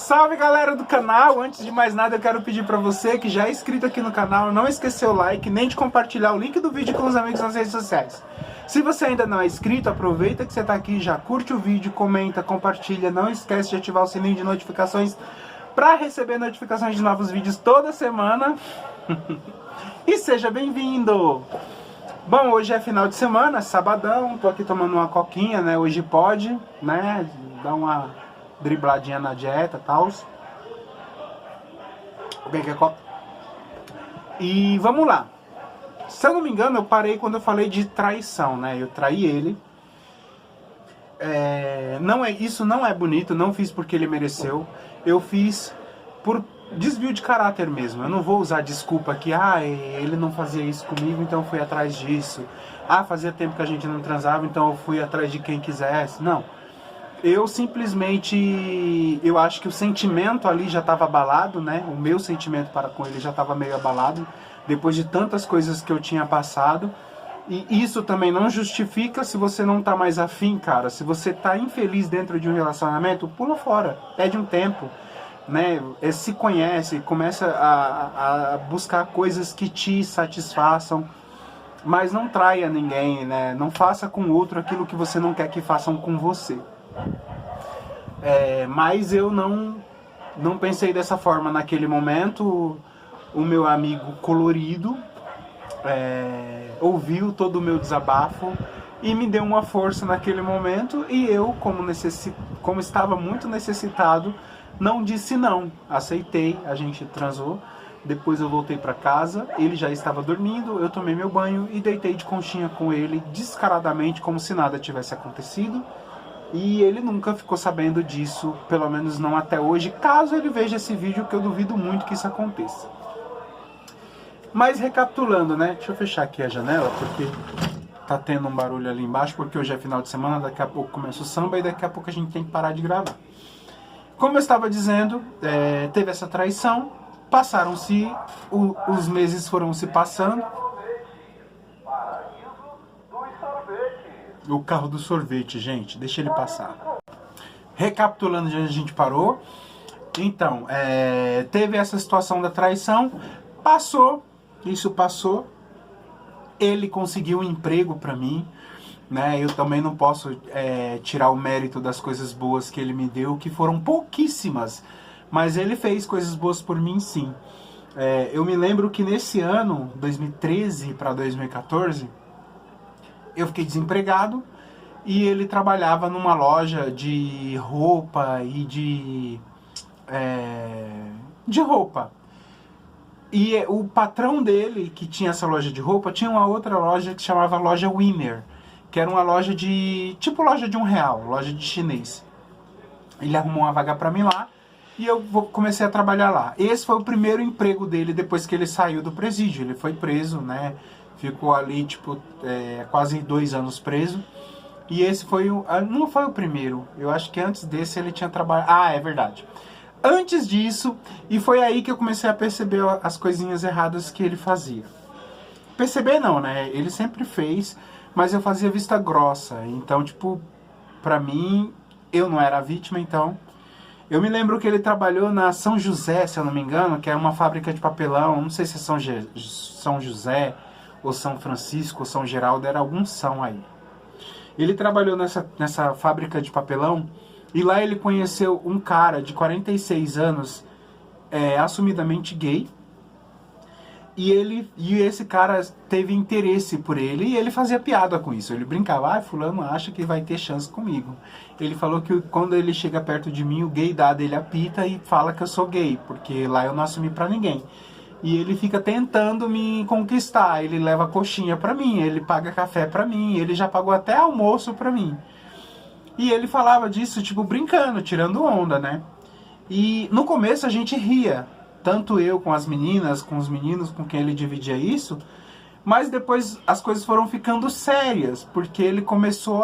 Salve galera do canal, antes de mais nada eu quero pedir pra você que já é inscrito aqui no canal, não esquecer o like, nem de compartilhar o link do vídeo com os amigos nas redes sociais. Se você ainda não é inscrito, aproveita que você tá aqui, já curte o vídeo, comenta, compartilha, não esquece de ativar o sininho de notificações pra receber notificações de novos vídeos toda semana. E seja bem-vindo! Bom, hoje é final de semana, sabadão, tô aqui tomando uma coquinha, né, hoje pode, né, dar uma dribladinha na dieta e tal. Bem que é coca. E vamos lá. Se eu não me engano, eu parei quando eu falei de traição, né, eu traí ele. Isso não é bonito, não fiz porque ele mereceu, eu fiz por desvio de caráter mesmo. Eu não vou usar desculpa que ele não fazia isso comigo, então eu fui atrás disso. Fazia tempo que a gente não transava, então eu fui atrás de quem quisesse. Não. Eu simplesmente, eu acho que o sentimento ali já estava abalado, né? O meu sentimento para com ele já estava meio abalado, depois de tantas coisas que eu tinha passado. E isso também não justifica se você não tá mais afim, cara. Se você tá infeliz dentro de um relacionamento, pula fora, pede um tempo, né? Se conhece, começa a buscar coisas que te satisfaçam, mas não traia ninguém, né? Não faça com o outro aquilo que você não quer que façam com você. Mas eu não pensei dessa forma naquele momento. O meu amigo colorido ouviu todo o meu desabafo e me deu uma força naquele momento, e eu, como estava muito necessitado, não disse não, aceitei, a gente transou. Depois eu voltei para casa, ele já estava dormindo, eu tomei meu banho e deitei de conchinha com ele descaradamente, como se nada tivesse acontecido. E ele nunca ficou sabendo disso, pelo menos não até hoje, caso ele veja esse vídeo, que eu duvido muito que isso aconteça. Mas recapitulando, né? Deixa eu fechar aqui a janela, porque tá tendo um barulho ali embaixo, porque hoje é final de semana, daqui a pouco começa o samba e daqui a pouco a gente tem que parar de gravar. Como eu estava dizendo, teve essa traição, passaram-se, os meses foram se passando. O carro do sorvete, gente, deixa ele passar. Recapitulando de onde a gente parou. Então, teve essa situação da traição, isso passou. Ele conseguiu um emprego pra mim, né? Eu também não posso tirar o mérito das coisas boas que ele me deu, que foram pouquíssimas, mas ele fez coisas boas por mim, sim. Eu me lembro que nesse ano, 2013 para 2014, eu fiquei desempregado e ele trabalhava numa loja de roupa e de roupa. E o patrão dele, que tinha essa loja de roupa, tinha uma outra loja que chamava Loja Winner, que era uma loja tipo loja de R$1, loja de chinês. Ele arrumou uma vaga pra mim lá e eu comecei a trabalhar lá. Esse foi o primeiro emprego dele depois que ele saiu do presídio. Ele foi preso, né? Ficou ali, tipo, quase 2 anos preso. E esse foi não foi o primeiro. Eu acho que antes desse ele tinha trabalhado. É verdade. Antes disso, e foi aí que eu comecei a perceber as coisinhas erradas que ele fazia. Perceber não, né? Ele sempre fez, mas eu fazia vista grossa. Então, tipo, pra mim, eu não era a vítima, então. Eu me lembro que ele trabalhou na São José, se eu não me engano, que é uma fábrica de papelão. Não sei se é São José, ou São Francisco, ou São Geraldo, era algum São aí. Ele trabalhou nessa fábrica de papelão, e lá ele conheceu um cara de 46 anos, assumidamente gay, e esse cara teve interesse por ele, e ele fazia piada com isso. Ele brincava, fulano acha que vai ter chance comigo. Ele falou que quando ele chega perto de mim, o gaydar dele apita e fala que eu sou gay, porque lá eu não assumi pra ninguém. E ele fica tentando me conquistar, ele leva coxinha pra mim, ele paga café pra mim, ele já pagou até almoço pra mim. E ele falava disso, tipo, brincando, tirando onda, né? E no começo a gente ria, tanto eu com as meninas, com os meninos com quem ele dividia isso, mas depois as coisas foram ficando sérias, porque ele começou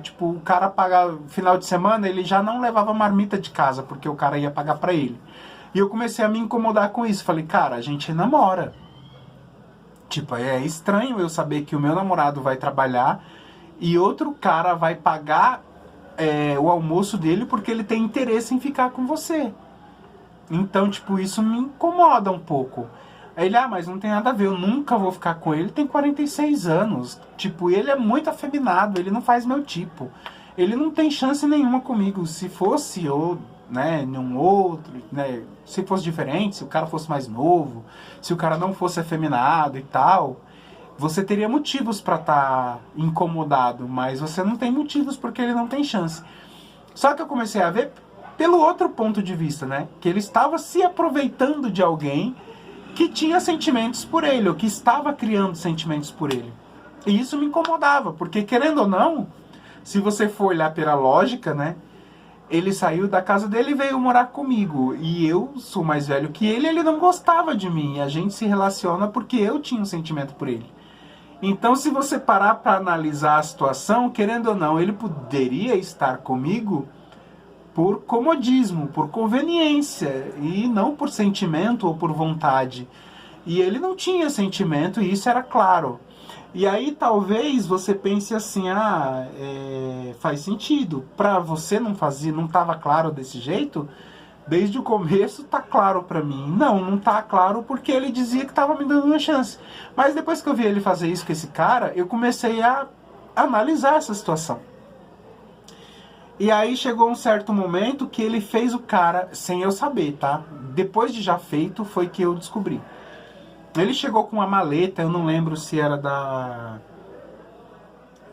tipo, o cara pagar final de semana, ele já não levava marmita de casa, porque o cara ia pagar pra ele. E eu comecei a me incomodar com isso, falei, cara, a gente namora. Tipo, é estranho eu saber que o meu namorado vai trabalhar e outro cara vai pagar o almoço dele porque ele tem interesse em ficar com você. Então, tipo, isso me incomoda um pouco. Aí ele, mas não tem nada a ver, eu nunca vou ficar com ele, ele tem 46 anos. Tipo, ele é muito afeminado, ele não faz meu tipo. Ele não tem chance nenhuma comigo. Se fosse ou, né, num outro, né, se fosse diferente, se o cara fosse mais novo, se o cara não fosse afeminado e tal, você teria motivos pra estar incomodado, mas você não tem motivos porque ele não tem chance. Só que eu comecei a ver pelo outro ponto de vista, né, que ele estava se aproveitando de alguém que tinha sentimentos por ele, ou que estava criando sentimentos por ele. E isso me incomodava, porque querendo ou não, se você for olhar pela lógica, né, ele saiu da casa dele e veio morar comigo. E eu sou mais velho que ele não gostava de mim. E a gente se relaciona porque eu tinha um sentimento por ele. Então, se você parar para analisar a situação, querendo ou não, ele poderia estar comigo por comodismo, por conveniência, e não por sentimento ou por vontade. E ele não tinha sentimento, e isso era claro. E aí talvez você pense assim, faz sentido. Pra você não estava claro desse jeito, desde o começo tá claro pra mim. Não tá claro porque ele dizia que tava me dando uma chance. Mas depois que eu vi ele fazer isso com esse cara, eu comecei a analisar essa situação. E aí chegou um certo momento que ele fez o cara, sem eu saber, tá? Depois de já feito, foi que eu descobri. Ele chegou com uma maleta, eu não lembro se era da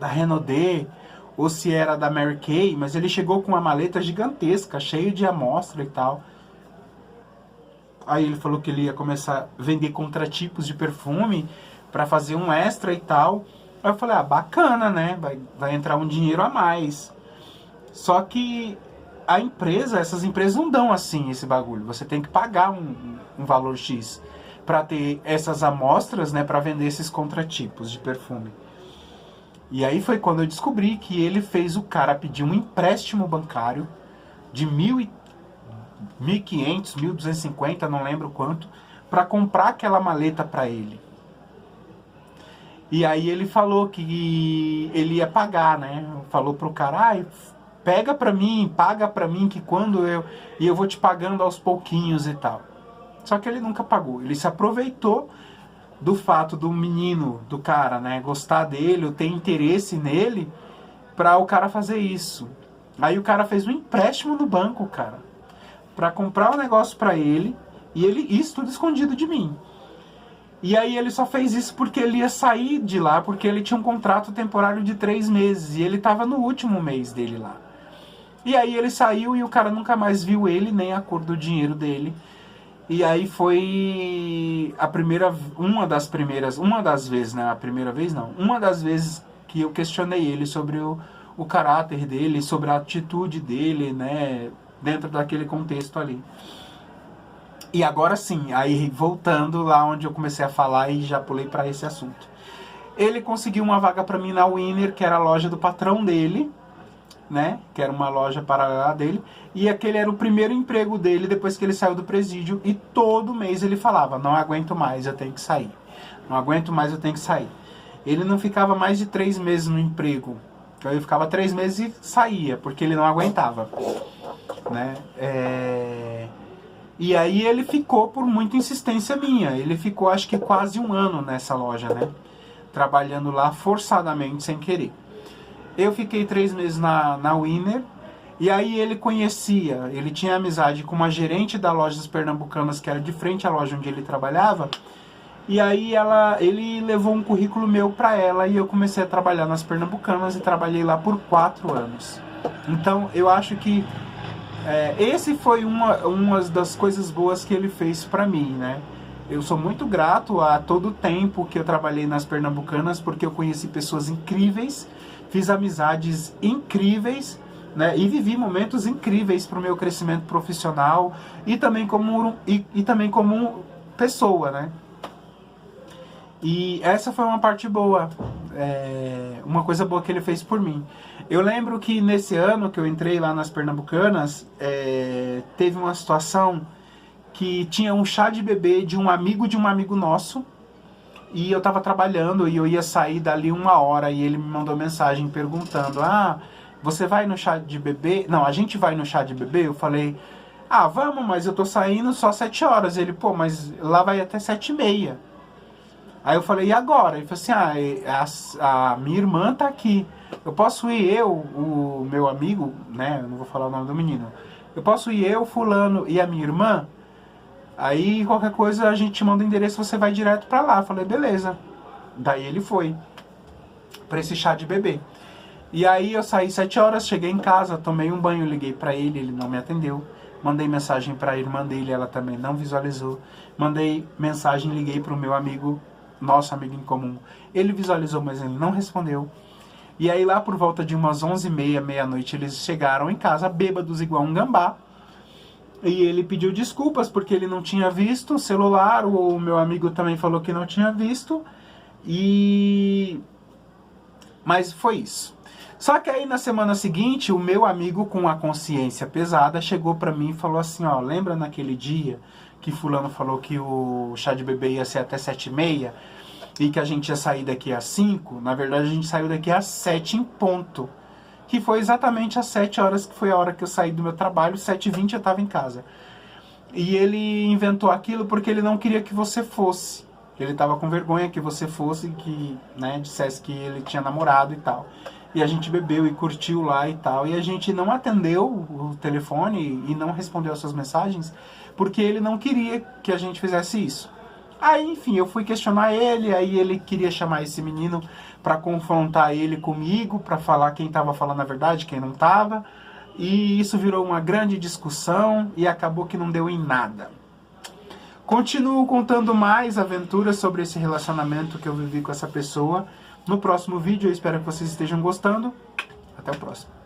Renaudê ou se era da Mary Kay, mas ele chegou com uma maleta gigantesca, cheio de amostra e tal. Aí ele falou que ele ia começar a vender contratipos de perfume para fazer um extra e tal. Aí eu falei, bacana, né? Vai entrar um dinheiro a mais. Só que essas empresas não dão assim esse bagulho. Você tem que pagar um valor X para ter essas amostras, né, para vender esses contratipos de perfume. E aí foi quando eu descobri que ele fez o cara pedir um empréstimo bancário de 1.500, 1.250, não lembro quanto, para comprar aquela maleta para ele. E aí ele falou que ele ia pagar, né? Falou pro cara, pega pra mim, paga pra mim, que quando eu vou te pagando aos pouquinhos e tal. Só que ele nunca pagou. Ele se aproveitou do fato do menino, do cara, né, gostar dele, ou ter interesse nele, pra o cara fazer isso. Aí o cara fez um empréstimo no banco, cara, pra comprar um negócio pra ele, e isso tudo escondido de mim. E aí ele só fez isso porque ele ia sair de lá, porque ele tinha um contrato temporário de 3 meses, e ele tava no último mês dele lá. E aí ele saiu e o cara nunca mais viu ele, nem a cor do dinheiro dele. E aí foi uma das vezes, né? A primeira vez não. Uma das vezes que eu questionei ele sobre o caráter dele, sobre a atitude dele, né? Dentro daquele contexto ali. E agora sim, aí voltando lá onde eu comecei a falar e já pulei para esse assunto. Ele conseguiu uma vaga para mim na Winner, que era a loja do patrão dele, né? Que era uma loja paralela dele. E aquele era o primeiro emprego dele depois que ele saiu do presídio. E todo mês ele falava, não aguento mais, eu tenho que sair. Não aguento mais, eu tenho que sair. Ele não ficava mais de 3 meses no emprego. Então ele ficava 3 meses e saía, porque ele não aguentava, né? E aí ele ficou por muita insistência minha. Ele ficou acho que quase 1 ano nessa loja, né? Trabalhando lá forçadamente, sem querer. Eu fiquei 3 meses na Winner. E aí ele tinha amizade com uma gerente da loja das Pernambucanas, que era de frente à loja onde ele trabalhava. E aí ele levou um currículo meu pra ela e eu comecei a trabalhar nas Pernambucanas e trabalhei lá por 4 anos. Então eu acho que esse foi uma das coisas boas que ele fez pra mim, né? Eu sou muito grato a todo o tempo que eu trabalhei nas Pernambucanas, porque eu conheci pessoas incríveis, fiz amizades incríveis, né? E vivi momentos incríveis para o meu crescimento profissional e também como pessoa, né? E essa foi uma parte boa, uma coisa boa que ele fez por mim. Eu lembro que nesse ano que eu entrei lá nas Pernambucanas, teve uma situação que tinha um chá de bebê de um amigo nosso, e eu tava trabalhando e eu ia sair dali 1 hora e ele me mandou mensagem perguntando, você vai no chá de bebê? Não, a gente vai no chá de bebê? Eu falei, Ah, vamos, mas eu tô saindo só 7 horas. Ele, pô, mas lá vai até 7h30. Aí eu falei, e agora? Ele falou assim, a minha irmã tá aqui. Eu posso ir o meu amigo, né? Eu não vou falar o nome do menino. Eu posso ir eu, fulano e a minha irmã? Aí qualquer coisa a gente te manda o endereço, você vai direto pra lá. Eu falei, beleza. Daí ele foi pra esse chá de bebê. E aí eu saí 7 horas, cheguei em casa, tomei um banho, liguei pra ele não me atendeu. Mandei mensagem pra irmã dele, ela também não visualizou. Mandei mensagem, liguei pro meu amigo, nosso amigo em comum. Ele visualizou, mas ele não respondeu. E aí lá por volta de umas 11h30, meia-noite, eles chegaram em casa bêbados igual um gambá. E ele pediu desculpas porque ele não tinha visto o celular, o meu amigo também falou que não tinha visto. Mas foi isso. Só que aí na semana seguinte, o meu amigo com a consciência pesada chegou pra mim e falou assim, ó, lembra naquele dia que fulano falou que o chá de bebê ia ser até 7h30 e que a gente ia sair daqui às 5? Na verdade a gente saiu daqui às 7 em ponto. Que foi exatamente às 7 horas, que foi a hora que eu saí do meu trabalho, 7h20 eu tava em casa. E ele inventou aquilo porque ele não queria que você fosse. Ele tava com vergonha que você fosse, que, né, dissesse que ele tinha namorado e tal. E a gente bebeu e curtiu lá e tal. E a gente não atendeu o telefone e não respondeu as suas mensagens porque ele não queria que a gente fizesse isso. Aí, enfim, eu fui questionar ele, aí ele queria chamar esse menino pra confrontar ele comigo, pra falar quem tava falando a verdade, quem não tava. E isso virou uma grande discussão e acabou que não deu em nada. Continuo contando mais aventuras sobre esse relacionamento que eu vivi com essa pessoa no próximo vídeo. Eu espero que vocês estejam gostando. Até o próximo.